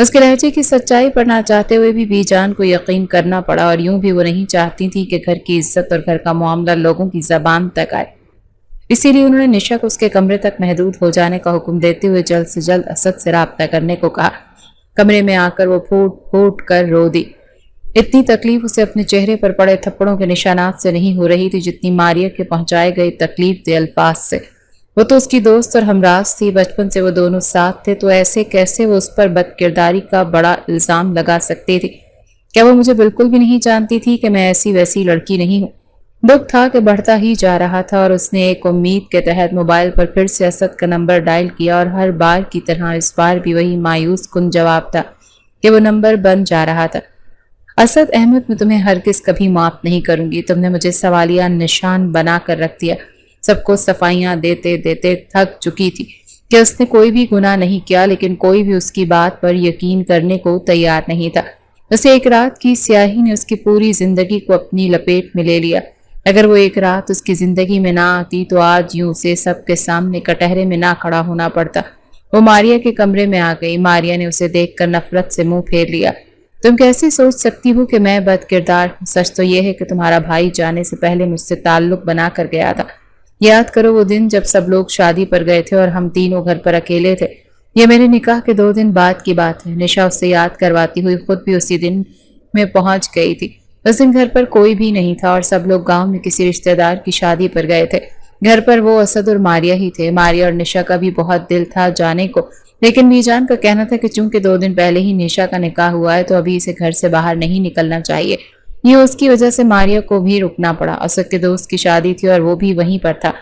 اس کے لہجے کی سچائی پر نہ چاہتے ہوئے بھی بی جان کو یقین کرنا پڑا، اور یوں بھی وہ نہیں چاہتی تھی کہ گھر کی عزت اور گھر کا معاملہ لوگوں کی زبان تک آئے۔ اسی لیے انہوں نے نشا کو اس کے کمرے تک محدود ہو جانے کا حکم دیتے ہوئے جلد سے جلد اسد سے رابطہ کرنے کو کہا۔ کمرے میں آ کر وہ پھوٹ پھوٹ کر رو دی۔ اتنی تکلیف اسے اپنے چہرے پر پڑے تھپڑوں کے نشانات سے نہیں ہو رہی تھی جتنی ماریا کے پہنچائے گئے تکلیف دہ الفاظ سے۔ وہ تو اس کی دوست اور ہمراز تھی، بچپن سے وہ دونوں ساتھ تھے، تو ایسے کیسے وہ اس پر بد کرداری کا بڑا الزام لگا سکتی تھی؟ کیا وہ مجھے بالکل بھی نہیں جانتی تھی کہ میں ایسی ویسی لڑکی نہیں ہوں؟ دکھ تھا کہ بڑھتا ہی جا رہا تھا، اور اس نے ایک امید کے تحت موبائل پر پھر سے اسد کا نمبر ڈائل کیا، اور ہر بار کی طرح اس بار بھی وہی مایوس کن جواب تھا کہ وہ نمبر بند جا رہا تھا۔ اسد احمد، میں تمہیں ہرگز کبھی معاف نہیں کروں گی۔ تم نے مجھے سوالیہ نشان بنا کر رکھ دیا۔ سب کو صفائیاں دیتے دیتے تھک چکی تھی کہ اس نے کوئی بھی گناہ نہیں کیا، لیکن کوئی بھی اس کی بات پر یقین کرنے کو تیار نہیں تھا۔ اسے ایک رات کی سیاہی نے اس کی پوری زندگی کو اپنی لپیٹ میں لے لیا۔ اگر وہ ایک رات اس کی زندگی میں نہ آتی تو آج یوں اسے سب کے سامنے کٹہرے میں نہ کھڑا ہونا پڑتا۔ وہ ماریا کے کمرے میں آ گئی۔ ماریا نے اسے دیکھ کر نفرت سے منہ پھیر لیا۔ تم کیسے سوچ سکتی ہو کہ میں بد کردار ہوں؟ سچ تو یہ ہے کہ تمہارا بھائی جانے سے پہلے مجھ سے تعلق بنا کر گیا تھا۔ یاد کرو وہ دن جب سب لوگ شادی پر گئے تھے اور ہم تینوں گھر پر اکیلے تھے۔ یہ میرے نکاح کے 2 دن بعد کی بات ہے۔ نشا اس سے یاد کرواتی ہوئی خود بھی اسی دن میں پہنچ گئی تھی۔ اس دن گھر پر کوئی بھی نہیں تھا اور سب لوگ گاؤں میں کسی رشتہ دار کی شادی پر گئے تھے۔ گھر پر وہ اسد اور ماریا ہی تھے۔ ماریا اور نشا کا بھی بہت دل تھا جانے کو، لیکن میجان کا کہنا تھا کہ چونکہ 2 دن پہلے ہی نشا کا نکاح ہوا ہے تو ابھی اسے گھر سے باہر نہیں نکلنا چاہیے۔ یہ اس کی وجہ سے ماریا کو بھی رکنا پڑا۔ اسد کے دوست کی شادی تھی اور وہ بھی وہیں پر تھا۔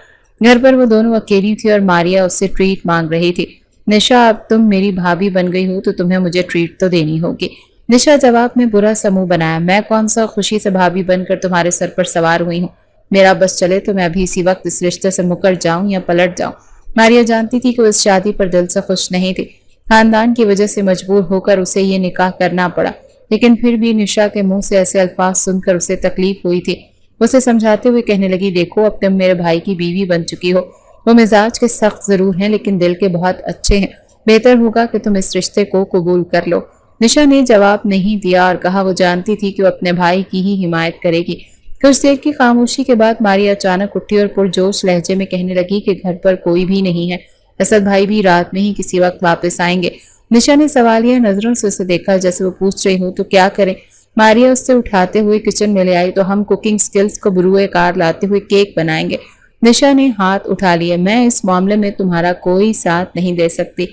گھر پر وہ دونوں اکیلی تھی اور ماریا اس سے ٹریٹ مانگ رہی تھی۔ نشا، اب تم میری بھابھی بن گئی ہو تو تمہیں مجھے ٹریٹ تو دینی ہوگی۔ نشا جواب میں برا سا منہ بنایا۔ میں کون سا خوشی سے بھابھی بن کر تمہارے سر پر سوار ہوئی ہوں؟ میرا بس چلے تو میں ابھی اسی وقت اس رشتے سے مکر جاؤں یا پلٹ جاؤں۔ ماریا جانتی تھی کہ وہ اس شادی پر دل سے خوش نہیں تھی۔ خاندان کی وجہ سے مجبور ہو کر اسے یہ نکاح کرنا پڑا، لیکن پھر بھی نشا کے منہ سے ایسے الفاظ سن کر اسے تکلیف ہوئی تھی۔ اسے سمجھاتے ہوئے کہنے لگی، دیکھو اب تم میرے بھائی کی بیوی بن چکی ہو۔ وہ مزاج کے سخت ضرور ہیں لیکن دل کے بہت اچھے ہیں۔ بہتر ہوگا کہ تم اس رشتے کو قبول کر لو۔ نشا نے جواب نہیں دیا اور کہا وہ جانتی تھی کہ وہ اپنے بھائی کی ہی حمایت کرے گی۔ کچھ دیر کی خاموشی کے بعد ماریا اچانک اٹھی اور پرجوش لہجے میں کہنے لگی کہ گھر پر کوئی بھی نہیں ہے۔ اسد بھائی بھی رات میں ہی کسی وقت واپس آئیں گے۔ نشا نے سوالیہ نظروں سے اسے دیکھا جیسے وہ پوچھ رہی ہو تو کیا کریں۔ ماریا اس سے اٹھاتے ہوئے کچن میں لے آئی تو ہم کوکنگ سکلز کو بروئے کار لاتے ہوئے کیک بنائیں گے۔ نشا نے ہاتھ اٹھا لیے۔ میں اس معاملے میں تمہارا کوئی ساتھ نہیں دے سکتی۔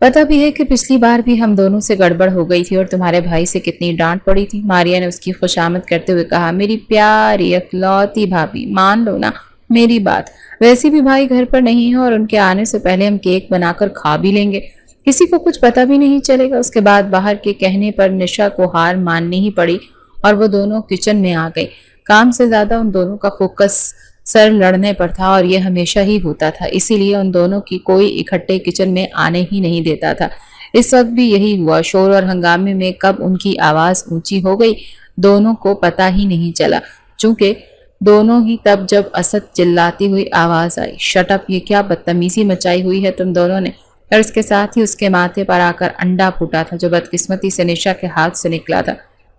پتہ بھی ہے کہ پچھلی بار بھی ہم دونوں سے گڑبڑ ہو گئی تھی اور تمہارے بھائی سے کتنی ڈانٹ پڑی تھی۔ ماریا نے اس کی خوشامد کرتے ہوئے کہا، میری پیاری اکلوتی بھابھی، مان لو نا میری بات۔ ویسے بھی بھائی گھر پر نہیں ہے اور ان کے آنے سے پہلے ہم کیک بنا کر کھا بھی لیں گے۔ کسی کو کچھ پتہ بھی نہیں چلے گا۔ اس کے بعد باہر کے کہنے پر نشا کو ہار ماننی ہی پڑی اور وہ دونوں کچن میں آ گئی۔ کام سے زیادہ ان دونوں کا فوکس سر لڑنے پر تھا اور یہ ہمیشہ ہی ہوتا تھا، اسی لیے ان دونوں کی کوئی اکٹھے کچن میں آنے ہی نہیں دیتا تھا۔ اس وقت بھی یہی ہوا۔ شور اور ہنگامے میں کب ان کی آواز اونچی ہو گئی دونوں کو پتہ ہی نہیں چلا، چونکہ دونوں ہی تب جب اسد چلاتی ہوئی آواز آئی، شٹ اپ، یہ کیا بدتمیزی مچائی ہوئی ہے تم دونوں نے۔ اور اس کے ساتھ ہی اس کے ماتھے پر آ کر انڈا پھوٹا تھا جو بدقسمتی سے نشا کے ہاتھ سے نکلا تھا۔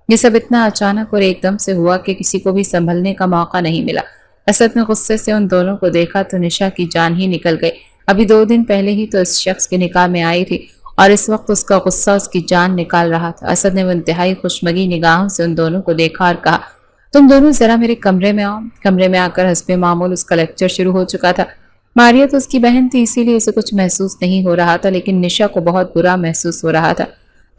یہ سب اتنا اچانک اور ایک دم سے ہوا کہ کسی کو بھی سنبھلنے کا موقع نہیں ملا۔ اسد نے غصے سے ان دونوں کو دیکھا تو نشا کی جان ہی نکل گئی۔ ابھی 2 دن پہلے ہی تو اس شخص کے نکاح میں آئی تھی اور اس وقت اس کا غصہ اس کی جان نکال رہا تھا۔ اسد نے وہ انتہائی خوشمگی نگاہوں سے ان دونوں کو دیکھا اور کہا، تم دونوں ذرا میرے کمرے میں آؤ۔ کمرے میں آ کر حسب معمول اس کا لیکچر شروع ہو چکا تھا۔ ماریا تو اس کی بہن تھی اسی لیے اسے کچھ محسوس نہیں ہو رہا تھا، لیکن نشا کو بہت برا محسوس ہو رہا تھا۔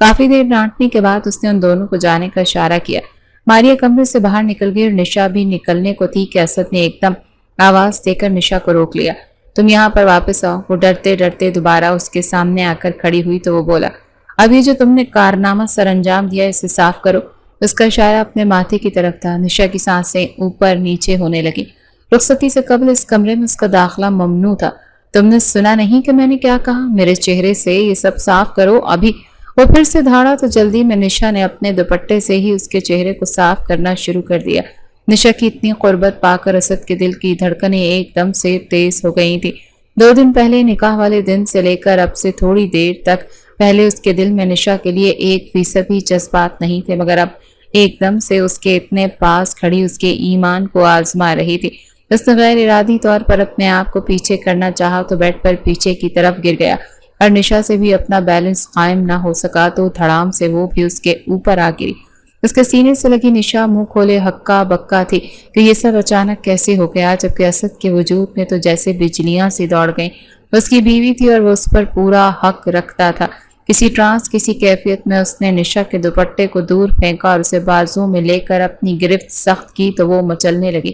کافی دیر ڈانٹنے کے بعد اس نے ان دونوں کو جانے کا اشارہ کیا۔ ماریا کمرے سے باہر نکل گئی اور نشا بھی نکلنے کو تھی کہ اسد نے ایک دم آواز دے کر نشا کو روک لیا۔ تم یہاں پر واپس آؤ۔ وہ ڈرتے ڈرتے دوبارہ اس کے سامنے آ کر کھڑی ہوئی تو وہ بولا، اب یہ جو تم نے کارنامہ سر انجام دیا اسے صاف کرو۔ اس کا اشارہ اپنے ماتھے کی طرف تھا۔ نشا کی سانسیں اوپر نیچے ہونے لگی۔ رخصتی سے قبل اس کمرے میں اس کا داخلہ ممنوع تھا۔ تم نے سنا نہیں کہ میں نے کیا کہا؟ میرے چہرے سے یہ سب صاف کرو ابھی۔ وہ پھر سے دھاڑا تو جلدی میں نشا نے اپنے دوپٹے سے ہی اس کے چہرے کو صاف کرنا شروع کر دیا۔ نشا کی اتنی قربت پا کر اسد کے دل کی دھڑکنیں ایک دم سے تیز ہو گئی تھی۔ 2 دن پہلے نکاح والے دن سے لے کر اب سے تھوڑی دیر تک پہلے اس کے دل میں نشا کے لیے 1% بھی جذبات نہیں تھے، مگر اب ایک دم سے اس کے اتنے پاس کھڑی اس کے ایمان کو آزما رہی تھی۔ اس نے غیر ارادی طور پر اپنے آپ کو پیچھے کرنا چاہا تو بیڈ پر پیچھے کی طرف گر گیا، اور نشا سے بھی اپنا بیلنس قائم نہ ہو سکا تو دھڑام سے وہ بھی اس کے اوپر آ گری۔ اس کے سینے سے لگی نشا منہ کھولے ہکا بکا تھی کہ یہ سب اچانک کیسے ہو گیا، جبکہ اسد کے وجود میں تو جیسے بجلیاں سی دوڑ گئیں۔ اس کی بیوی تھی اور وہ اس پر پورا حق رکھتا تھا۔ کسی ٹرانس کسی کیفیت میں اس نے نشا کے دوپٹے کو دور پھینکا اور اسے بازو میں لے کر اپنی گرفت سخت کی تو وہ مچلنے لگی۔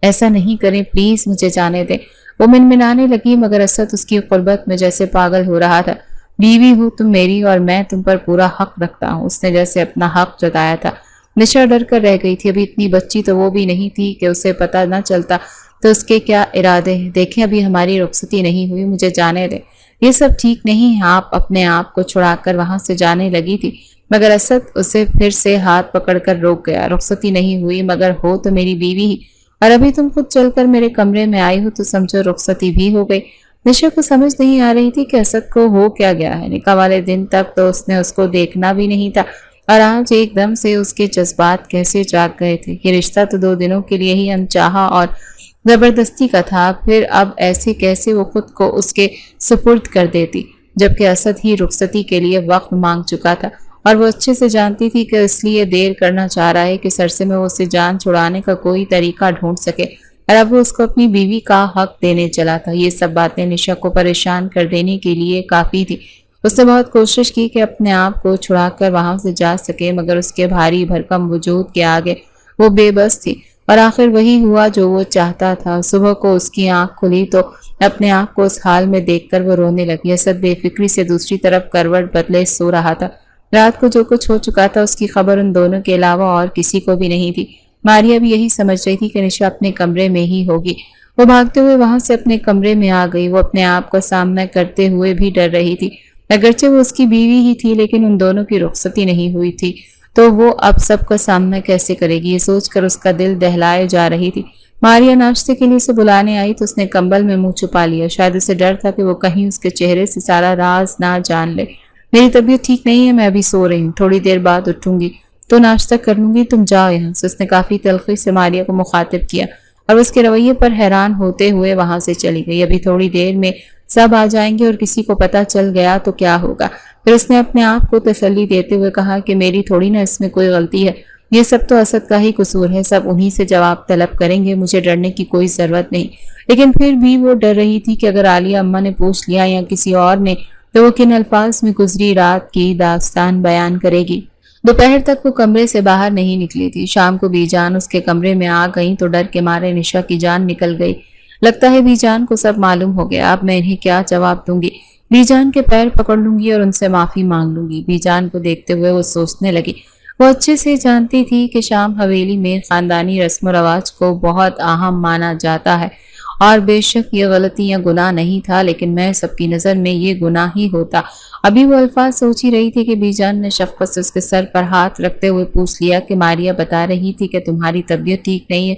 ایسا نہیں کریں پلیز، مجھے جانے دیں، وہ منمنانے لگی، مگر اسد اس کی قربت میں جیسے پاگل ہو رہا تھا۔ بیوی ہو تم میری اور میں تم پر پورا حق رکھتا ہوں، اس نے جیسے اپنا حق جتایا تھا۔ نشا ڈر کر رہ گئی تھی، ابھی اتنی بچی تو وہ بھی نہیں تھی کہ اسے پتہ نہ چلتا تو اس کے کیا ارادے ہیں۔ دیکھیں ابھی ہماری رخصتی نہیں ہوئی، مجھے جانے دیں، یہ سب ٹھیک نہیں۔ آپ اپنے آپ کو چھڑا کر وہاں سے جانے لگی تھی، مگر اسد اسے پھر سے ہاتھ پکڑ کر روک گیا۔ رخصتی نہیں ہوئی مگر ہو تو میری بیوی ہی، اور ابھی تم خود چل کر میرے کمرے میں آئی ہو تو سمجھو رخصتی بھی ہو گئی۔ نشا کو سمجھ نہیں آ رہی تھی کہ اسد کو ہو کیا گیا ہے۔ نکاح والے دن تک تو اس نے اس کو دیکھنا بھی نہیں تھا، اور آج ایک دم سے اس کے جذبات کیسے جاگ گئے تھے۔ یہ رشتہ تو 2 دنوں کے لیے ہی انچاہا اور زبردستی کا تھا، پھر اب ایسے کیسے وہ خود کو اس کے سپرد کر دیتی، جبکہ اسد ہی رخصتی کے لیے وقت مانگ چکا تھا، اور وہ اچھے سے جانتی تھی کہ اس لیے دیر کرنا چاہ رہا ہے کہ سرسے میں وہ اسے جان چھڑانے کا کوئی طریقہ ڈھونڈ سکے، اور اب وہ اس کو اپنی بیوی کا حق دینے چلا تھا۔ یہ سب باتیں نشا کو پریشان کر دینے کے لیے کافی تھی۔ اس نے بہت کوشش کی کہ اپنے آپ کو چھڑا کر وہاں سے جا سکے، مگر اس کے بھاری بھرکم وجود کے آگے وہ بے بس تھی، اور آخر وہی ہوا جو وہ چاہتا تھا۔ صبح کو اس کی آنکھ کھلی تو اپنے آپ کو اس حال میں دیکھ کر وہ رونے لگی۔ اسد بے فکری سے دوسری طرف کروٹ بدلے سو رہا تھا۔ رات کو جو کچھ ہو چکا تھا اس کی خبر ان دونوں کے علاوہ اور کسی کو بھی نہیں تھی۔ ماریا بھی یہی سمجھ رہی تھی کہ نشا اپنے کمرے میں ہی ہوگی۔ وہ بھاگتے ہوئے وہاں سے اپنے کمرے میں آ گئی۔ وہ اپنے آپ کا سامنا کرتے ہوئے بھی ڈر رہی تھی، اگرچہ وہ اس کی بیوی ہی تھی، لیکن ان دونوں کی رخصتی نہیں ہوئی تھی تو وہ اب سب کا سامنا کیسے کرے گی، یہ سوچ کر اس کا دل دہلائے جا رہی تھی۔ ماریا ناشتے کے لیے اسے بلانے آئی تو اس نے کمبل میں منہ چھپا لیا، شاید اسے ڈر تھا کہ وہ کہیں اس کے چہرے سے سارا راز نہ جان لے۔ میری طبیعت ٹھیک نہیں ہے، میں ابھی سو رہی ہوں، تھوڑی دیر بعد اٹھوں گی تو ناشتہ کر لوں گی، تم جاؤ یہاں سے۔ اس نے کافی تلخی سے ماریا کو مخاطب کیا اور اس کے رویے پر حیران ہوتے ہوئے وہاں سے چلی گئی۔ ابھی تھوڑی دیر میں سب آ جائیں گے اور کسی کو پتہ چل گیا تو کیا ہوگا۔ پھر اس نے اپنے آپ کو تسلی دیتے ہوئے کہا کہ میری تھوڑی نہ اس میں کوئی غلطی ہے، یہ سب تو اسد کا ہی قصور ہے، سب انہی سے جواب طلب کریں گے، مجھے ڈرنے کی کوئی ضرورت نہیں۔ لیکن پھر بھی وہ ڈر رہی تھی کہ اگر عالیہ اماں نے پوچھ لیا یا کسی اور نے تو وہ کن الفاظ میں گزری رات کی داستان بیان کرے گی۔ دوپہر تک وہ کمرے سے باہر نہیں نکلی تھی۔ شام کو بی جان اس کے کمرے میں آ گئیں تو ڈر کے مارے نشا کی جان نکل گئی۔ لگتا ہے بی جان کو سب معلوم ہو گیا، اب میں انہیں کیا جواب دوں گی، بی جان کے پیر پکڑ لوں گی اور ان سے معافی مانگ لوں گی۔ بی جان کو دیکھتے ہوئے وہ سوچنے لگی، وہ اچھے سے جانتی تھی کہ شام حویلی میں خاندانی رسم و رواج کو بہت اہم مانا جاتا ہے، اور بے شک یہ غلطی یا گناہ نہیں تھا، لیکن میں سب کی نظر میں یہ گناہ ہی ہوتا۔ ابھی وہ الفاظ سوچ ہی رہی تھی کہ بی جان نے شفقت سے اس کے سر پر ہاتھ رکھتے ہوئے پوچھ لیا کہ ماریا بتا رہی تھی کہ تمہاری طبیعت ٹھیک نہیں ہے،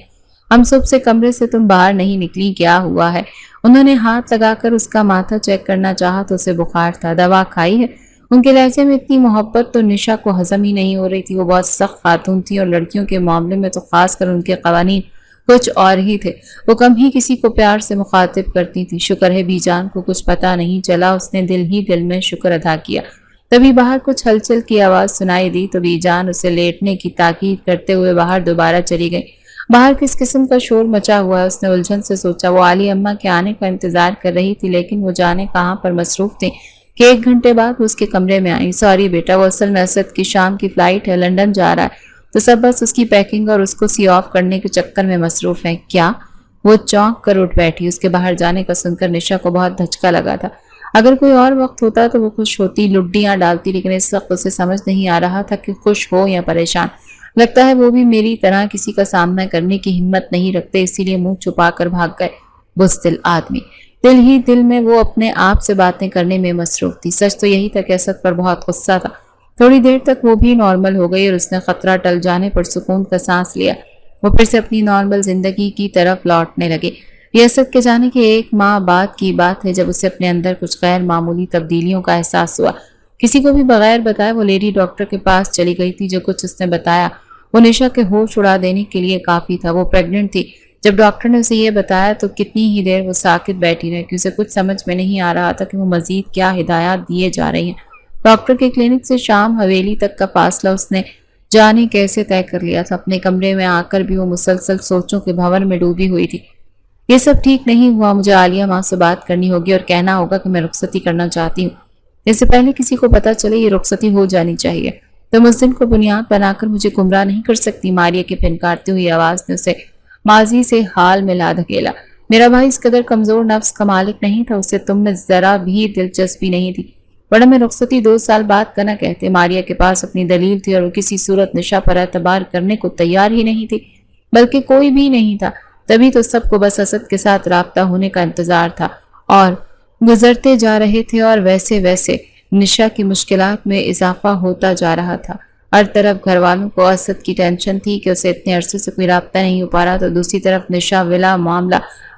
ہم صبح سے کمرے سے تم باہر نہیں نکلی، کیا ہوا ہے؟ انہوں نے ہاتھ لگا کر اس کا ماتھا چیک کرنا چاہا تو اسے بخار تھا، دوا کھائی ہے؟ ان کے لہجے میں اتنی محبت تو نشا کو ہضم ہی نہیں ہو رہی تھی۔ وہ بہت سخت خاتون تھی اور لڑکیوں کے معاملے میں تو خاص کر ان کے قوانین کچھ اور ہی تھے، وہ کم ہی کسی کو پیار سے مخاطب کرتی تھی۔ شکر ہے بی جان کو کچھ پتہ نہیں چلا، اس نے دل ہی دل میں شکر ادا کیا۔ تبھی باہر کچھ ہلچل کی آواز سنائی دی تو بی جان اسے لیٹنے کی تاکید کرتے ہوئے باہر دوبارہ چلی گئی۔ باہر کس قسم کا شور مچا ہوا ہے، اس نے الجھن سے سوچا۔ وہ عالی اماں کے آنے کا انتظار کر رہی تھی، لیکن وہ جانے کہاں پر مصروف تھی کہ 1 گھنٹے بعد وہ اس کے کمرے میں آئی۔ سوری بیٹا، وہ اصل میں اسد کی شام کی فلائٹ ہے، لندن جا رہا ہے، تو سب بس اس کی پیکنگ اور اس کو سی آف کرنے کے چکر میں مصروف ہیں۔ کیا؟ وہ چونک کر اٹھ بیٹھی۔ اس کے باہر جانے کا سن کر نشا کو بہت دھچکا لگا تھا۔ اگر کوئی اور وقت ہوتا تو وہ خوش ہوتی، لڈیاں ڈالتی، لیکن اس وقت اسے سمجھ نہیں آ رہا تھا کہ خوش ہو یا پریشان۔ لگتا ہے وہ بھی میری طرح کسی کا سامنا کرنے کی ہمت نہیں رکھتے، اسی لیے منہ چھپا کر بھاگ گئے۔ بزدل آدمی، دل ہی دل میں وہ اپنے آپ سے باتیں کرنے میں مصروف تھی۔ سچ تو یہی تھا کہ اسد پر بہت غصہ تھا۔ تھوڑی دیر تک وہ بھی نارمل ہو گئی اور اس نے خطرہ ٹل جانے پر سکون کا سانس لیا۔ وہ پھر سے اپنی نارمل زندگی کی طرف لوٹنے لگے۔ یہ اسد کے جانے کے 1 ماہ بعد کی بات ہے جب اسے اپنے اندر کچھ غیر معمولی تبدیلیوں کا احساس ہوا۔ کسی کو بھی بغیر بتائے وہ لیڈی ڈاکٹر کے پاس چلی گئی تھی۔ جو کچھ اس نے بتایا وہ نشا کے ہوش اڑا دینے کے لیے کافی تھا۔ وہ پریگننٹ تھی۔ جب ڈاکٹر نے اسے یہ بتایا تو کتنی ہی دیر وہ ساکت بیٹھی رہی کہ اسے کچھ سمجھ میں نہیں آ رہا تھا کہ وہ مزید کیا ہدایات دیے جا رہی ہیں۔ ڈاکٹر کے کلینک سے شام حویلی تک کا فاصلہ اس نے جانے کیسے طے کر لیا تھا۔ اپنے کمرے میں آ کر بھی وہ مسلسل سوچوں کے بھنور میں ڈوبی ہوئی تھی۔ یہ سب ٹھیک نہیں ہوا، مجھے عالیہ ماں سے بات کرنی ہوگی اور کہنا ہوگا کہ میں رخصتی کرنا چاہتی ہوں۔ اس سے پہلے کسی کو پتہ چلے یہ رخصتی ہو جانی چاہیے۔ تم اس دن کو بنیاد بنا کر مجھے گمراہ نہیں کر سکتی۔ ماریہ کی پھنکارتی ہوئی آواز نے اسے ماضی سے حال میں لا دھکیلا۔ میرا بھائی اس قدر کمزور نفس کا مالک نہیں تھا، اسے تم میں ذرا بھی دلچسپی نہیں تھی، ورنہ میں رخصتی 2 سال بعد کا نہ کہتے۔ ماریہ کے پاس اپنی دلیل تھی اور وہ کسی صورت نشا پر اعتبار کرنے کو تیار ہی نہیں تھی، بلکہ کوئی بھی نہیں تھا۔ تبھی تو سب کو بس اسد کے ساتھ رابطہ ہونے کا انتظار تھا اور گزرتے جا رہے تھے، اور ویسے ویسے نشا کی مشکلات میں اضافہ ہوتا جا رہا تھا۔ ہر طرف گھر والوں کو اسد کی ٹینشن تھی کہ اسے اتنے عرصے سے کوئی رابطہ نہیں ہو پا رہا، تو دوسری طرف نشا ولا معاملہ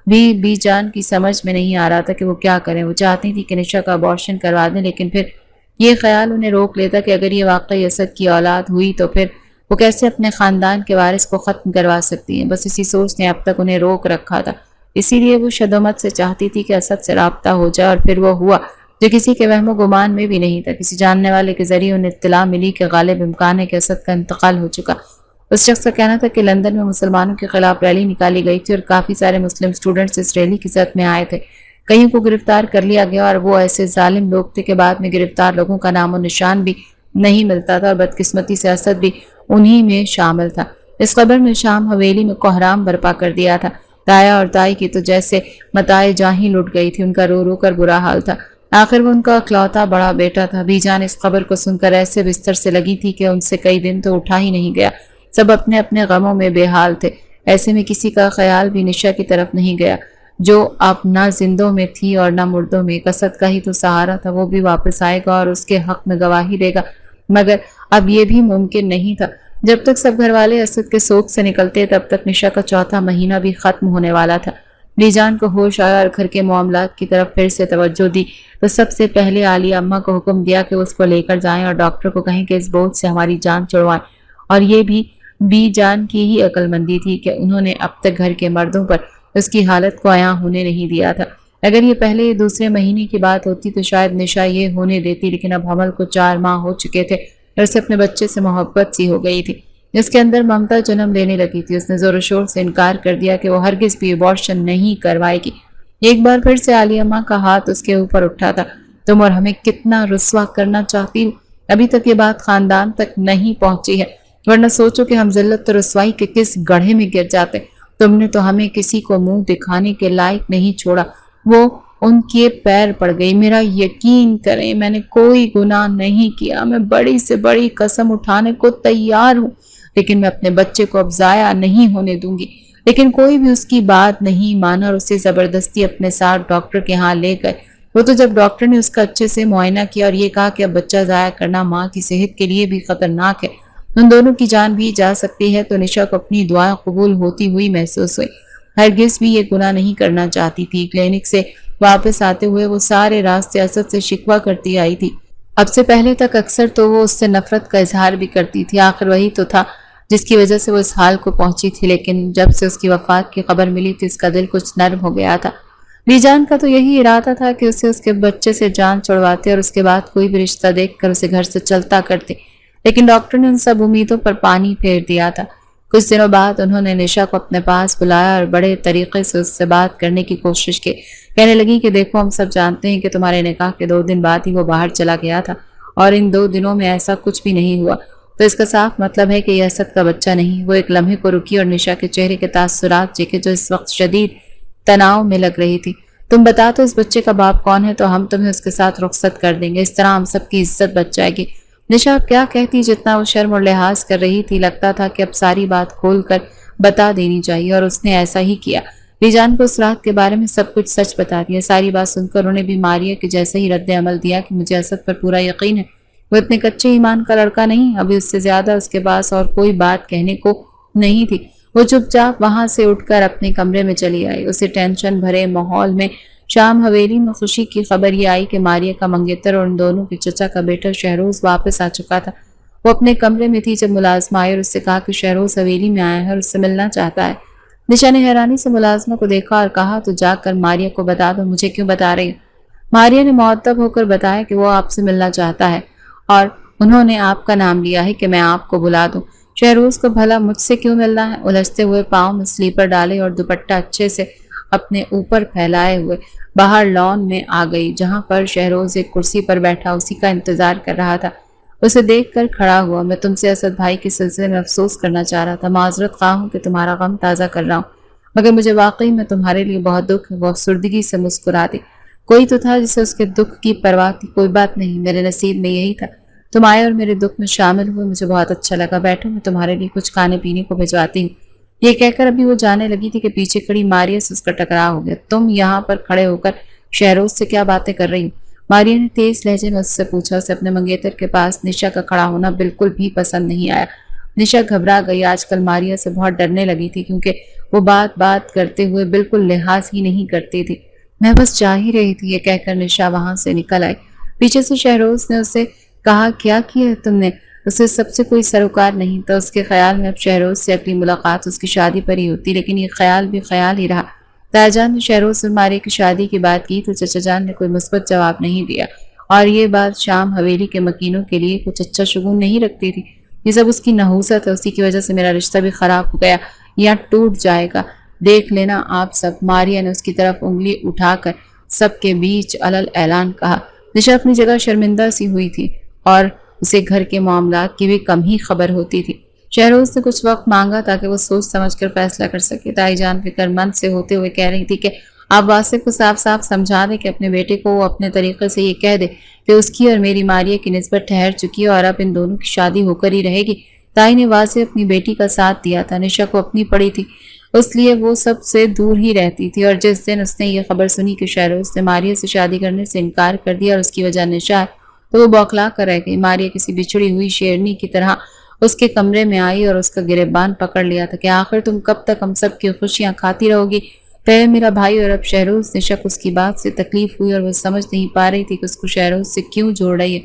بھی بی جان کی سمجھ میں نہیں آ رہا تھا کہ وہ کیا کریں۔ وہ چاہتی تھی کہ نشا کا ابارشن کروا دیں، لیکن پھر یہ خیال انہیں روک لیتا کہ اگر یہ واقعی اسد کی اولاد ہوئی تو پھر وہ کیسے اپنے خاندان کے وارث کو ختم کروا سکتی ہیں۔ بس اسی سوچ نے اب تک انہیں روک رکھا تھا، اسی لیے وہ شدومت سے چاہتی تھی کہ اسد سے رابطہ ہو جائے، اور پھر وہ ہوا جو کسی کے وہم و گمان میں بھی نہیں تھا۔ کسی جاننے والے کے ذریعے انہیں اطلاع ملی کہ غالب امکان ہے کہ اسد کا انتقال ہو چکا۔ اس شخص کا کہنا تھا کہ لندن میں مسلمانوں کے خلاف ریلی نکالی گئی تھی اور کافی سارے مسلم سٹوڈنٹس اس ریلی کی زد میں آئے تھے۔ کئیوں کو گرفتار کر لیا گیا اور وہ ایسے ظالم لوگ تھے کہ بعد میں گرفتار لوگوں کا نام و نشان بھی نہیں ملتا تھا، اور بدقسمتی سے اسد بھی انہی میں شامل تھا۔ اس خبر میں شام حویلی میں کوہرام برپا کر دیا تھا۔ تایا اور تائی کی تو جیسے متاع جاں ہی لٹ گئی تھی، ان کا رو رو کر برا حال تھا۔ آخر وہ ان کا اکلوتا بڑا بیٹا تھا۔ بی جان اس خبر کو سن کر ایسے بستر سے لگی تھی کہ ان سے کئی دن تو اٹھا ہی نہیں گیا۔ سب اپنے اپنے غموں میں بے حال تھے۔ ایسے میں کسی کا خیال بھی نشا کی طرف نہیں گیا، جو اب نہ زندوں میں تھی اور نہ مردوں میں۔ اسد کا ہی تو سہارا تھا، وہ بھی واپس آئے گا اور اس کے حق میں گواہی دے گا، مگر اب یہ بھی ممکن نہیں تھا۔ جب تک سب گھر والے اسد کے سوگ سے نکلتے تب تک نشا کا 4تھا مہینہ بھی ختم ہونے والا تھا۔ بی جان کو ہوش آیا اور گھر کے معاملات کی طرف پھر سے توجہ دی تو سب سے پہلے عالیہ اماں کو حکم دیا کہ اس کو لے کر جائیں اور ڈاکٹر کو کہیں کہ اس بوجھ سے ہماری جان چھڑوائیں۔ اور یہ بھی بی جان کی ہی عقل مندی تھی کہ انہوں نے اب تک گھر کے مردوں پر اس کی حالت کو عیاں ہونے نہیں دیا تھا۔ اگر یہ پہلے یا دوسرے مہینے کی بات ہوتی تو شاید نشا یہ ہونے دیتی، لیکن اب حمل کو 4 ماہ ہو چکے تھے اور اسے اپنے بچے سے محبت سی ہو گئی تھی۔ اس کے اندر ممتا جنم لینے لگی تھی۔ اس نے زور و شور سے انکار کر دیا کہ وہ ہرگز بھی ابارشن نہیں کروائے گی۔ ایک بار پھر سے عالیہ ماں کا ہاتھ اس کے اوپر اٹھا تھا۔ تم اور ہمیں کتنا رسوا کرنا چاہتی ہو، ابھی تک یہ بات خاندان تک نہیں پہنچی ہے، ورنہ سوچو کہ ہم ذلت و رسوائی کے کس گڑھے میں گر جاتے۔ تم نے تو ہمیں کسی کو منہ دکھانے کے لائق نہیں چھوڑا۔ وہ ان کے پیر پڑ گئی۔ میرا یقین کریں، میں نے کوئی گناہ نہیں کیا، میں بڑی سے بڑی قسم اٹھانے کو تیار ہوں، لیکن میں اپنے بچے کو اب ضائع نہیں ہونے دوں گی۔ لیکن کوئی بھی اس کی بات نہیں مانا اور اسے زبردستی اپنے ساتھ ڈاکٹر کے ہاں لے گئے۔ وہ تو جب ڈاکٹر نے اس کا اچھے سے معائنہ کیا اور یہ کہا کہ اب بچہ ضائع کرنا ماں کی صحت کے لیے بھی خطرناک ہے، ان دونوں کی جان بھی جا سکتی ہے، تو نشا کو اپنی دعائیں قبول ہوتی ہوئی محسوس ہوئی۔ ہرگز بھی یہ گناہ نہیں کرنا چاہتی تھی۔ کلینک سے واپس آتے ہوئے وہ سارے راستے اسد سے شکوہ کرتی آئی تھی۔ اب سے پہلے تک اکثر تو وہ اس سے نفرت کا اظہار بھی کرتی تھی، آخر وہی تو تھا جس کی وجہ سے وہ اس حال کو پہنچی تھی، لیکن جب سے اس کی وفات کی خبر ملی تھی اس کا دل کچھ نرم ہو گیا تھا۔ بی جان کا تو یہی ارادہ تھا کہ اسے اس کے بچے سے جان چھڑواتے اور اس کے بعد کوئی بھی رشتہ دیکھ کر اسے گھر سے چلتا کرتے، لیکن ڈاکٹر نے ان سب امیدوں پر پانی پھیر دیا تھا۔ کچھ دنوں بعد انہوں نے نشا کو اپنے پاس بلایا اور بڑے طریقے سے اس سے بات کرنے کی کوشش کی۔ کہنے لگی کہ دیکھو، ہم سب جانتے ہیں کہ تمہارے نکاح کے 2 دن بعد ہی وہ باہر چلا گیا تھا اور ان 2 دنوں میں ایسا کچھ بھی نہیں ہوا، تو اس کا صاف مطلب ہے کہ یہ اسد کا بچہ نہیں۔ وہ ایک لمحے کو رکی اور نشا کے چہرے کے تاثرات دیکھے جو اس وقت شدید تناؤ میں لگ رہی تھی۔ تم بتا تو اس بچے کا باپ کون ہے، تو ہم تمہیں اس کے ساتھ رخصت کر دیں گے، اس طرح ہم سب کی عزت بچ جائے گی۔ نشا کیا کہتی، جتنا وہ شرم اور لحاظ کر رہی تھی لگتا تھا کہ اب ساری بات کھول کر بتا دینی چاہیے، اور اس نے ایسا ہی کیا۔ بی جان کو اس رات کے بارے میں سب کچھ سچ بتا دیا۔ ساری بات سن کر انہوں نے بھی ماریہ کے جیسا ہی رد عمل دیا کہ مجھے اسد پر پورا یقین ہے، وہ اتنے کچے ایمان کا لڑکا نہیں، ابھی اس سے زیادہ اس کے پاس اور کوئی بات کہنے کو نہیں تھی۔ وہ چپ چاپ وہاں سے اٹھ کر اپنے کمرے میں چلی آئی۔ اسے ٹینشن بھرے ماحول میں شام حویلی میں خوشی کی خبر یہ آئی کہ ماریہ کا منگیتر اور ان دونوں کے چچا کا بیٹا شہروز واپس آ چکا تھا۔ وہ اپنے کمرے میں تھی جب ملازمہ آئی اور اس سے کہا کہ شہروز حویلی میں آیا ہے اور اس سے ملنا چاہتا ہے۔ نشا نے حیرانی سے ملازمہ کو دیکھا اور کہا تو جا کر ماریہ کو بتا دو، مجھے کیوں بتا رہی ہو؟ ماریہ نے مؤدب ہو کر بتایا کہ وہ آپ سے ملنا چاہتا ہے اور انہوں نے آپ کا نام لیا ہے کہ میں آپ کو بلا دوں۔ شہروز کو بھلا مجھ سے کیوں ملنا ہے؟ الجھتے ہوئے پاؤں میں سلیپر ڈالے اور دوپٹہ اچھے سے اپنے اوپر پھیلائے ہوئے باہر لان میں آ گئی، جہاں پر شہروز ایک کرسی پر بیٹھا اسی کا انتظار کر رہا تھا۔ اسے دیکھ کر کھڑا ہوا۔ میں تم سے اسد بھائی کے سلسلے میں افسوس کرنا چاہ رہا تھا، معذرت خواہ ہوں کہ تمہارا غم تازہ کر رہا ہوں، مگر مجھے واقعی میں تمہارے لیے بہت دکھ ہے۔ وہ افسردگی سے مسکرا دی۔ کوئی تو تھا جسے اس کے دکھ کی پرواہ تھی۔ کوئی بات نہیں، میرے نصیب میں یہی تھا، تم آئے اور میرے دکھ میں شامل ہوئے، مجھے بہت اچھا لگا۔ بیٹھو، میں تمہارے لیے کچھ کھانے پینے کو بھجواتی ہوں۔ یہ کہہ کر ابھی وہ جانے لگی تھی کہ پیچھے کھڑی ماریہ سے اس کا ٹکراؤ ہو گیا۔ تم یہاں پر کھڑے ہو کر شہروز سے کیا باتیں کر رہی ہو؟ ماریہ نے تیز لہجے میں اس سے پوچھا۔ اسے اپنے منگیتر کے پاس نشا کا کھڑا ہونا بالکل بھی پسند نہیں آیا۔ نشا گھبرا گئی۔ آج کل ماریہ سے بہت ڈرنے لگی تھی کیونکہ وہ بات کرتے ہوئے بالکل لحاظ ہی نہیں کرتی تھی۔ میں بس جا ہی رہی تھی، یہ کہہ کر نشا وہاں سے نکل آئی۔ پیچھے سے شہروز نے اسے کہا، کیا کیا ہے تم نے؟ اسے سب سے کوئی سروکار نہیں تھا۔ اس کے خیال میں اب شہروز سے اگلی ملاقات اس کی شادی پر ہی ہوتی، لیکن یہ خیال بھی خیال ہی رہا۔ تایا جان نے شہروز سے ماریہ کی شادی کی بات کی تو چچا جان نے کوئی مثبت جواب نہیں دیا، اور یہ بات شام حویلی کے مکینوں کے لیے کچھ اچھا شگون نہیں رکھتی تھی۔ یہ سب اس کی نحوست ہے، اسی کی وجہ سے میرا رشتہ بھی خراب ہو گیا یا ٹوٹ جائے گا، دیکھ لینا آپ سب۔ ماریہ نے اس کی طرف انگلی اٹھا کر سب کے بیچ علل اعلان کہا۔ نشا اپنی جگہ شرمندہ سی ہوئی تھی اور اسے گھر کے معاملات کی بھی کم ہی خبر ہوتی تھی۔ شہروز نے کچھ وقت مانگا تاکہ وہ سوچ سمجھ کر فیصلہ کر سکے۔ تائی جان فکر مند سے ہوتے ہوئے کہہ رہی تھی کہ آپ واصف کو صاف صاف سمجھا دیں کہ اپنے بیٹے کو وہ اپنے طریقے سے یہ کہہ دے کہ اس کی اور میری ماریہ کی نسبت ٹھہر چکی ہے اور اب ان دونوں کی شادی ہو کر ہی رہے گی۔ تائی نے واضح اپنی بیٹی کا ساتھ دیا تھا، نشا کو اپنی پڑی تھی، اس لیے وہ سب سے دور ہی رہتی تھی، اور جس دن اس نے یہ خبر سنی کہ شہروز نے ماریہ سے شادی کرنے سے انکار کر دیا اور اس کی وجہ نشا ہے، تو وہ بوکھلا کر رہ گئی۔ ماریہ کسی بچھڑی ہوئی شیرنی کی طرح اس کے کمرے میں آئی اور اس کا گریبان پکڑ لیا تھا کہ آخر تم کب تک ہم سب کی خوشیاں کھاتی رہو گی؟ پہلے میرا بھائی اور اب شہروز۔ نشا کو اس کی بات سے تکلیف ہوئی اور وہ سمجھ نہیں پا رہی تھی کہ اس کو شہروز سے کیوں جوڑ رہی ہے۔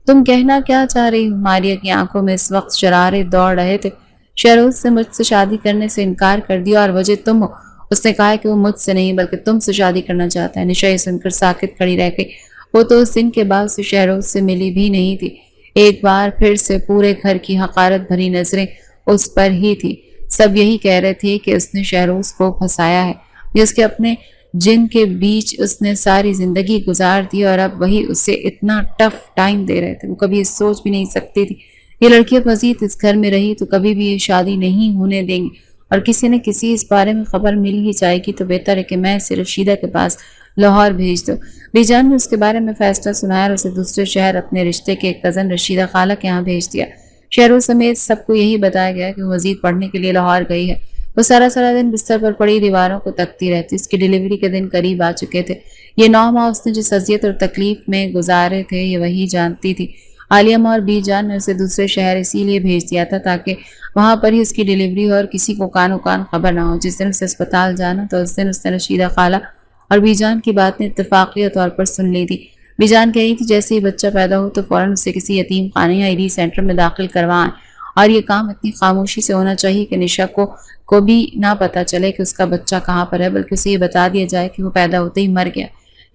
تم کہنا کیا چاہ رہی ہو؟ ماریہ کی آنکھوں میں اس وقت شرارے دوڑ رہے تھے۔ شہروز سے مجھ سے شادی کرنے سے انکار کر دیا اور وجہ تم ہو۔ اس نے کہا کہ وہ مجھ سے نہیں بلکہ تم سے شادی کرنا چاہتا ہے۔ نشا یہ سن کر ساکت کھڑی رہ گئی۔ وہ تو اس دن کے بعد سے شہروز سے ملی بھی نہیں تھی۔ ایک بار پھر سے پورے گھر کی حقارت بھری نظریں اس پر ہی تھی۔ سب یہی کہہ رہے تھے کہ اس نے شہروز کو پھنسایا ہے، جس کے اپنے جن کے بیچ اس نے ساری زندگی گزار دی اور اب وہی اسے اتنا ٹف ٹائم دے رہے تھے۔ وہ کبھی سوچ بھی نہیں سکتی تھی یہ لڑکی اب مزید اس گھر میں رہی تو کبھی بھی یہ شادی نہیں ہونے دیں گی، اور کسی نہ کسی اس بارے میں خبر مل ہی جائے گی تو بہتر ہے کہ میں اسے رشیدہ کے پاس لاہور بھیج دو۔ بی جان نے اس کے بارے میں فیصلہ سنایا اور اسے دوسرے شہر اپنے رشتے کے ایک کزن رشیدہ خالہ کے یہاں بھیج دیا۔ شہروز سمیت سب کو یہی بتایا گیا کہ وہ مزید پڑھنے کے لیے لاہور گئی ہے۔ وہ سارا دن بستر پر پڑی دیواروں کو تکتی رہتی۔ اس کی ڈیلیوری کے دن قریب آ چکے تھے۔ یہ 9 ماہ اس نے جس اذیت اور تکلیف میں گزارے تھے یہ وہی جانتی تھی۔ عالیہ ماں اور بی جان نے اسے دوسرے شہر اسی لیے بھیج دیا تھا تاکہ وہاں پر ہی اس کی ڈیلیوری ہو اور کسی کو کانو کان خبر نہ ہو۔ جس دن اسے اسپتال جانا تو اس دن اس نے رشیدہ خالہ اور بی جان کی بات نے اتفاقیہ طور پر سن لی تھی۔ بی جان کہہ رہی تھی جیسے ہی بچہ پیدا ہو تو فوراً اسے کسی یتیم خانے یا ایڈی سینٹر میں داخل کروائیں، اور یہ کام اتنی خاموشی سے ہونا چاہیے کہ نشا کو بھی نہ پتا چلے کہ اس کا بچہ کہاں پر ہے، بلکہ اسے یہ بتا دیا جائے کہ وہ پیدا ہوتے ہی مر گیا۔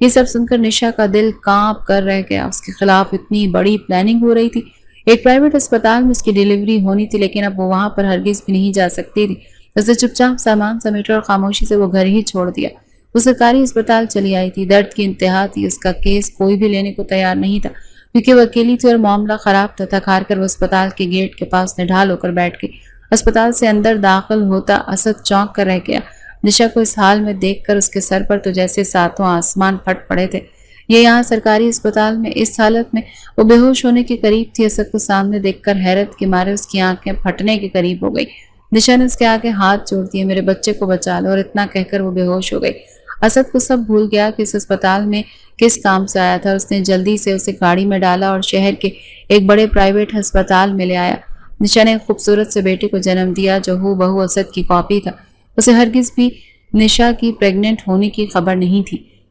یہ سب سن کر نشا کا دل کانپ کر رہ گیا۔ اس کے خلاف اتنی بڑی پلاننگ ہو رہی تھی۔ ایک پرائیویٹ اسپتال میں اس کی ڈیلیوری ہونی تھی، لیکن اب وہ وہاں پر ہرگز بھی نہیں جا سکتی تھی۔ اس نے چپ چاپ سامان سمیٹا اور خاموشی سے وہ گھر ہی چھوڑ دیا۔ وہ سرکاری اسپتال چلی آئی تھی۔ درد کی انتہا تھی۔ اس کا کیس کوئی بھی لینے کو تیار نہیں تھا کیونکہ وہ اکیلی تھی اور معاملہ خراب تھا۔ تھک ہار کر وہ اسپتال کے گیٹ کے پاس ڈھال ہو کر بیٹھ گئی۔ اسپتال سے اندر داخل ہوتا اسد چونک کر رہ گیا۔ نشا کو اس حال میں دیکھ کر اس کے سر پر تو جیسے ساتوں آسمان پھٹ پڑے تھے۔ یہ یہاں سرکاری اسپتال میں اس حالت میں وہ بے ہوش ہونے کے قریب تھی۔ اسد کو سامنے دیکھ کر حیرت کے مارے اس کی آنکھیں پھٹنے کے قریب ہو گئی۔ نشا نے اس کے آگے ہاتھ جوڑ دیے، میرے بچے کو بچا لو، اور اتنا کہہ کر وہ بے ہوش ہو گئی۔ اسد کو سب بھول گیا کہ اس اسپتال میں کس کام سے آیا تھا۔ اس نے جلدی سے اسے گاڑی میں ڈالا اور شہر کے ایک بڑے پرائیویٹ ہسپتال میں لے آیا۔ نشا نے ایک خوبصورت سے بیٹے کو جنم دیا جو ہو بہو اسد کی کاپی تھا۔ اسے ہرگز بھی نشا کی پریگننٹ ہونے کی خبر نہیں تھی۔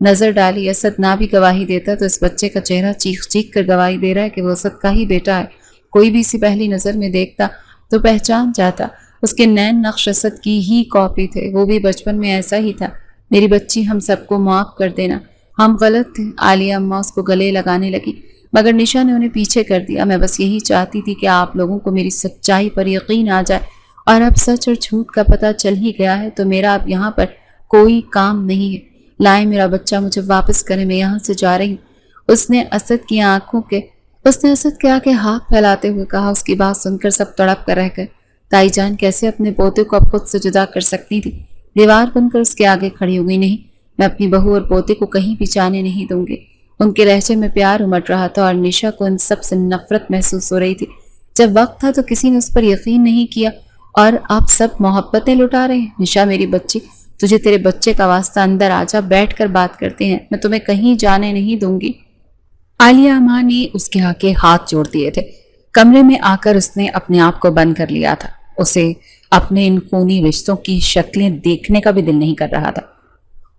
نظر ڈالی، اسد نہ بھی گواہی دیتا تو اس بچے کا چہرہ چیخ چیخ کر گواہی دے رہا ہے کہ وہ اسد کا ہی بیٹا ہے۔ کوئی بھی اسے پہلی نظر میں دیکھتا تو پہچان جاتا، اس کے نین نقش اسد کی ہی کاپی تھے، وہ بھی بچپن میں ایسا ہی تھا۔ میری بچی، ہم سب کو معاف کر دینا، ہم غلط تھے۔ عالیہ اماں اس کو گلے لگانے لگی، مگر نشا نے انہیں پیچھے کر دیا۔ میں بس یہی چاہتی تھی کہ آپ لوگوں کو میری سچائی پر یقین آ جائے، اور اب سچ اور جھوٹ کا پتہ چل ہی گیا ہے تو میرا اب یہاں پر کوئی کام نہیں ہے۔ لائیں میرا بچہ، مجھے واپس کریں، میں یہاں سے جا رہی ہوں۔ اس نے اسد کے آگے ہاتھ پھیلاتے ہوئے کہا۔ اس کی بات سن کر سب تڑپ کر رہ گئے۔ تائی جان کیسے اپنے پوتے کو اب خود سے جدا کر سکتی تھی؟ دیوار بن کر اس کے آگے کھڑی ہوئی۔ نہیں، میں اپنی بہو اور پوتے کو کہیں بھی جانے نہیں دوں گی۔ ان کے لہجے میں پیار امٹ رہا تھا اور نشا کو ان سب سے نفرت محسوس ہو رہی تھی۔ جب وقت تھا تو کسی نے اس پر یقین نہیں کیا، اور آپ سب محبتیں لٹا رہے ہیں۔ نشا میری بچی، تجھے تیرے بچے کا واسطہ، اندر آ جا، بیٹھ کر بات کرتے ہیں، میں تمہیں کہیں جانے نہیں دوں گی۔ عالیہ اماں نے اس کے آگے ہاتھ جوڑ دیے تھے۔ کمرے میں آ کر اس نے اپنے آپ کو بند کر لیا تھا۔ اسے اپنے ان خونی رشتوں کی شکلیں دیکھنے کا بھی دل نہیں کر رہا تھا۔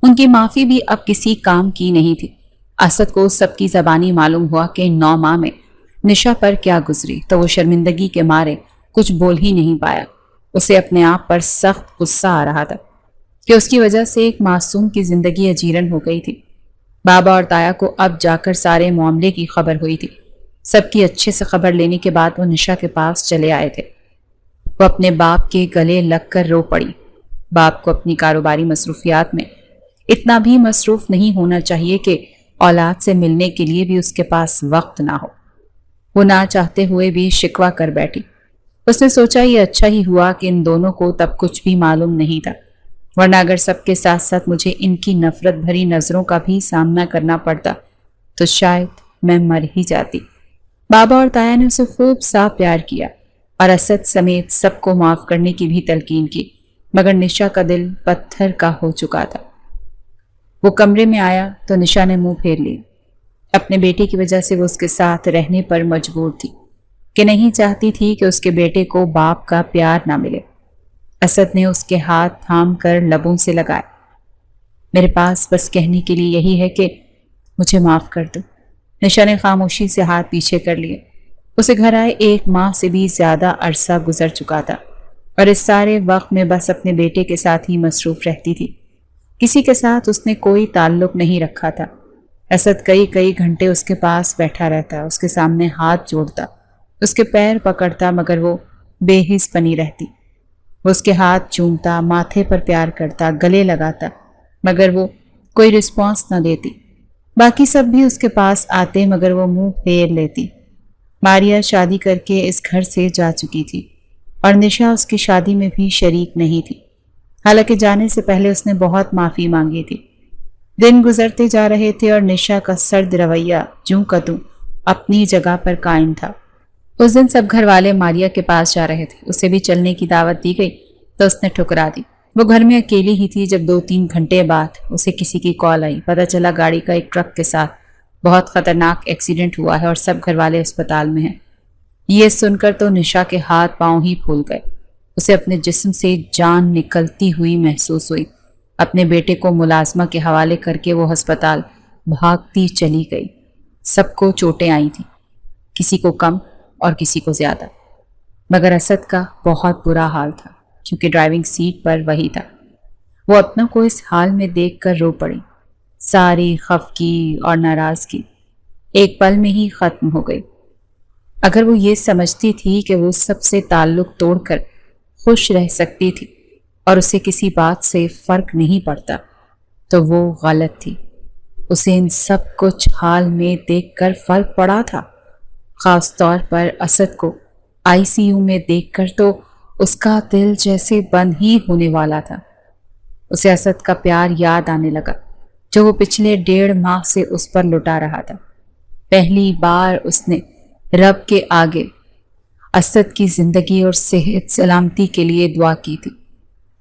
ان کی معافی بھی اب کسی کام کی نہیں تھی۔ اسد کو سب کی زبانی معلوم ہوا کہ 9 ماہ میں نشا پر کیا گزری تو وہ شرمندگی کے مارے کچھ بول ہی نہیں پایا۔ اسے اپنے آپ پر سخت غصہ آ رہا تھا کہ اس کی وجہ سے ایک معصوم کی زندگی اجیرن ہو گئی تھی۔ بابا اور تایا کو اب جا کر سارے معاملے کی خبر ہوئی تھی۔ سب کی اچھے سے خبر لینے کے بعد وہ نشا کے پاس چلے آئے تھے۔ وہ اپنے باپ کے گلے لگ کر رو پڑی۔ باپ کو اپنی کاروباری مصروفیات میں اتنا بھی مصروف نہیں ہونا چاہیے کہ اولاد سے ملنے کے لیے بھی اس کے پاس وقت نہ ہو۔ وہ نہ چاہتے ہوئے بھی شکوہ کر بیٹھی۔ اس نے سوچا یہ اچھا ہی ہوا کہ ان دونوں کو تب کچھ بھی معلوم نہیں تھا، ورنہ اگر سب کے ساتھ ساتھ مجھے ان کی نفرت بھری نظروں کا بھی سامنا کرنا پڑتا تو شاید میں مر ہی جاتی۔ بابا اور تایا نے اسے خوب صاف پیار کیا اور اسد سمیت سب کو معاف کرنے کی بھی تلقین کی، مگر نشا کا دل پتھر کا ہو چکا تھا۔ وہ کمرے میں آیا تو نشا نے منہ پھیر لی۔ اپنے بیٹے کی وجہ سے وہ اس کے ساتھ رہنے پر مجبور تھی کہ نہیں چاہتی تھی کہ اس کے بیٹے کو باپ کا پیار نہ ملے۔ اسد نے اس کے ہاتھ تھام کر لبوں سے لگائے۔ میرے پاس بس کہنے کے لیے یہی ہے کہ مجھے معاف کر دو۔ نشا نے خاموشی سے ہاتھ پیچھے کر لیے۔ اسے گھر آئے 1 ماہ سے بھی زیادہ عرصہ گزر چکا تھا اور اس سارے وقت میں بس اپنے بیٹے کے ساتھ ہی مصروف رہتی تھی۔ کسی کے ساتھ اس نے کوئی تعلق نہیں رکھا تھا۔ اسد کئی گھنٹے اس کے پاس بیٹھا رہتا، اس کے سامنے ہاتھ جوڑتا، اس کے پیر پکڑتا، مگر وہ بے حس بنی رہتی۔ وہ اس کے ہاتھ چومتا، ماتھے پر پیار کرتا، گلے لگاتا، مگر وہ کوئی رسپانس نہ دیتی۔ باقی سب بھی اس کے پاس آتے مگر وہ منہ پھیر لیتی۔ ماریا شادی کر کے اس گھر سے جا چکی تھی اور نشا اس کی شادی میں بھی شریک نہیں تھی، حالانکہ جانے سے پہلے اس نے بہت معافی مانگی تھی۔ دن گزرتے جا رہے تھے اور نشا کا سرد رویہ جوں کا توں اپنی جگہ پر قائم تھا۔ اس دن سب گھر والے ماریا کے پاس جا رہے تھے، اسے بھی چلنے کی دعوت دی گئی تو اس نے ٹھکرا دی۔ وہ گھر میں اکیلی ہی تھی جب 2-3 گھنٹے بعد اسے کسی کی کال آئی۔ پتہ چلا گاڑی کا ایک ٹرک کے ساتھ بہت خطرناک ایکسیڈنٹ ہوا ہے اور سب گھر والے اسپتال میں ہیں۔ یہ سن کر تو نشا کے ہاتھ پاؤں ہی پھول گئے۔ اسے اپنے جسم سے جان نکلتی ہوئی محسوس ہوئی۔ اپنے بیٹے کو ملازمہ کے حوالے کر کے وہ ہسپتال بھاگتی چلی گئی۔ سب کو چوٹیں آئی تھیں، کسی کو کم اور کسی کو زیادہ، مگر اسد کا بہت برا حال تھا کیونکہ ڈرائیونگ سیٹ پر وہی تھا۔ وہ اپنوں کو اس حال میں دیکھ کر رو پڑی۔ ساری خفگی اور ناراضگی ایک پل میں ہی ختم ہو گئی۔ اگر وہ یہ سمجھتی تھی کہ وہ سب سے تعلق توڑ کر خوش رہ سکتی تھی اور اسے کسی بات سے فرق نہیں پڑتا تو وہ غلط تھی۔ اسے ان سب کچھ حال میں دیکھ کر فرق پڑا تھا، خاص طور پر اسد کو ICU میں دیکھ کر تو اس کا دل جیسے بند ہی ہونے والا تھا۔ اسے اسد کا پیار یاد آنے لگا جو وہ پچھلے 1.5 ماہ سے اس پر لٹا رہا تھا۔ پہلی بار اس نے رب کے آگے اسد کی زندگی اور صحت سلامتی کے لیے دعا کی تھی۔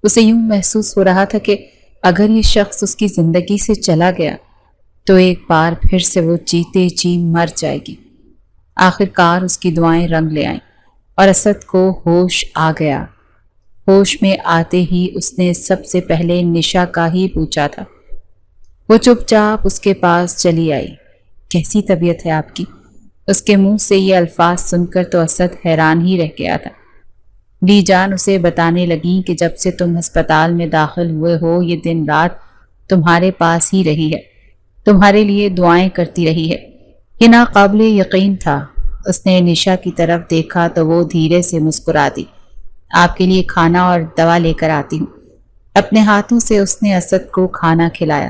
اسے یوں محسوس ہو رہا تھا کہ اگر یہ شخص اس کی زندگی سے چلا گیا تو ایک بار پھر سے وہ جیتے جی مر جائے گی۔ آخرکار اس کی دعائیں رنگ لے آئیں اور اسد کو ہوش آ گیا۔ ہوش میں آتے ہی اس نے سب سے پہلے نشا کا ہی پوچھا تھا۔ وہ چپ چاپ اس کے پاس چلی آئی۔ کیسی طبیعت ہے آپ کی؟ اس کے منہ سے یہ الفاظ سن کر تو اسد حیران ہی رہ گیا تھا۔ بی جان اسے بتانے لگیں کہ جب سے تم ہسپتال میں داخل ہوئے ہو یہ دن رات تمہارے پاس ہی رہی ہے، تمہارے لیے دعائیں کرتی رہی ہے۔ یہ ناقابل یقین تھا۔ اس نے نشا کی طرف دیکھا تو وہ دھیرے سے مسکرا دی۔ آپ کے لیے کھانا اور دوا لے کر آتی ہوں۔ اپنے ہاتھوں سے اس نے اسد کو کھانا کھلایا،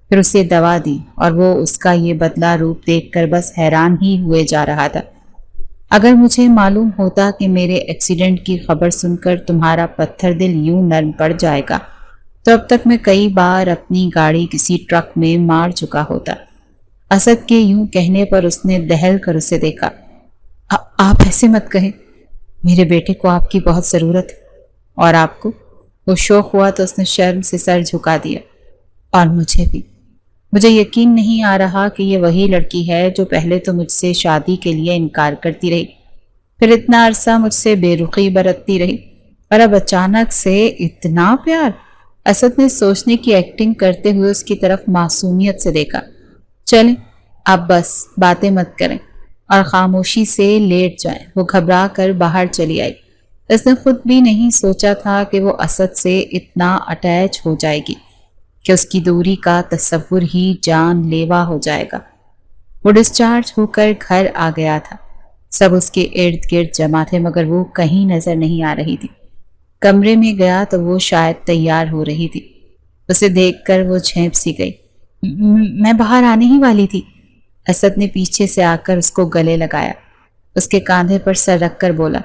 پھر اسے دوا دی، اور وہ اس کا یہ بدلہ روپ دیکھ کر بس حیران ہی ہوئے جا رہا تھا۔ اگر مجھے معلوم ہوتا کہ میرے ایکسیڈنٹ کی خبر سن کر تمہارا پتھر دل یوں نرم پڑ جائے گا تو اب تک میں کئی بار اپنی گاڑی کسی ٹرک میں مار چکا ہوتا۔ اسد کے یوں کہنے پر اس نے دہل کر اسے دیکھا۔ آپ ایسے مت کہیں، میرے بیٹے کو آپ کی بہت ضرورت ہے، اور آپ کو؟ وہ شوق ہوا تو اس نے شرم سے سر جھکا دیا۔ اور مجھے بھی۔ مجھے یقین نہیں آ رہا کہ یہ وہی لڑکی ہے جو پہلے تو مجھ سے شادی کے لیے انکار کرتی رہی، پھر اتنا عرصہ مجھ سے بے رخی برتتی رہی، اور اب اچانک سے اتنا پیار۔ اسد نے سوچنے کی ایکٹنگ کرتے ہوئے اس کی طرف معصومیت سے دیکھا۔ چلیں اب بس باتیں مت کریں اور خاموشی سے لیٹ جائیں۔ وہ گھبرا کر باہر چلی آئی۔ اس نے خود بھی نہیں سوچا تھا کہ وہ اسد سے اتنا اٹیچ ہو جائے گی کہ اس کی دوری کا تصور ہی جان لیوا ہو جائے گا۔ وہ ڈسچارج ہو کر گھر آ گیا تھا۔ سب اس کے ارد گرد جمع تھے مگر وہ کہیں نظر نہیں آ رہی تھی۔ کمرے میں گیا تو وہ شاید تیار ہو رہی تھی۔ اسے دیکھ کر وہ جھینپ سی گئی۔ میں باہر آنے ہی والی تھی۔ اسد نے پیچھے سے آ کر اس کو گلے لگایا، اس کے کاندھے پر سر رکھ کر بولا،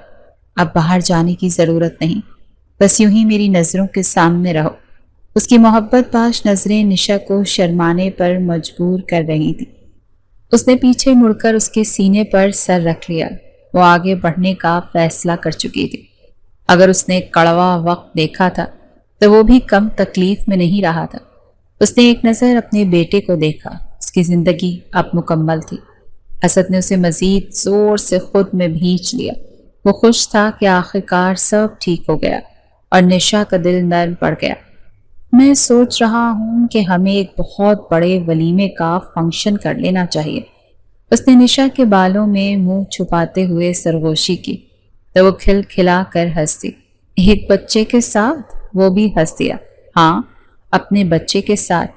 اب باہر جانے کی ضرورت نہیں، بس یوں ہی میری نظروں کے سامنے رہو۔ اس کی محبت باش نظریں نشا کو شرمانے پر مجبور کر رہی تھی۔ اس نے پیچھے مڑ کر اس کے سینے پر سر رکھ لیا۔ وہ آگے بڑھنے کا فیصلہ کر چکی تھی۔ اگر اس نے کڑوا وقت دیکھا تھا تو وہ بھی کم تکلیف میں نہیں رہا تھا۔ اس نے ایک نظر اپنے بیٹے کو دیکھا۔ اس کی زندگی اب مکمل تھی۔ اسد نے اسے مزید زور سے خود میں بھینچ لیا۔ وہ خوش تھا کہ آخرکار سب ٹھیک ہو گیا اور نشا کا دل نرم پڑ گیا۔ میں سوچ رہا ہوں کہ ہمیں ایک بہت بڑے ولیمے کا فنکشن کر لینا چاہیے۔ اس نے نشا کے بالوں میں منہ چھپاتے ہوئے سرگوشی کی تو وہ کھل کھلا کر ہنس دی۔ ایک بچے کے ساتھ؟ وہ بھی ہنس دیا۔ ہاں، اپنے بچے کے ساتھ۔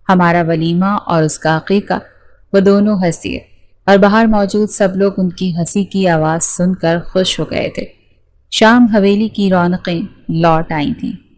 ہمارا ولیمہ اور اس کا عقیقہ۔ وہ دونوں ہنس دیے اور باہر موجود سب لوگ ان کی ہنسی کی آواز سن کر خوش ہو گئے تھے۔ شام حویلی کی رونقیں لوٹ آئی تھیں۔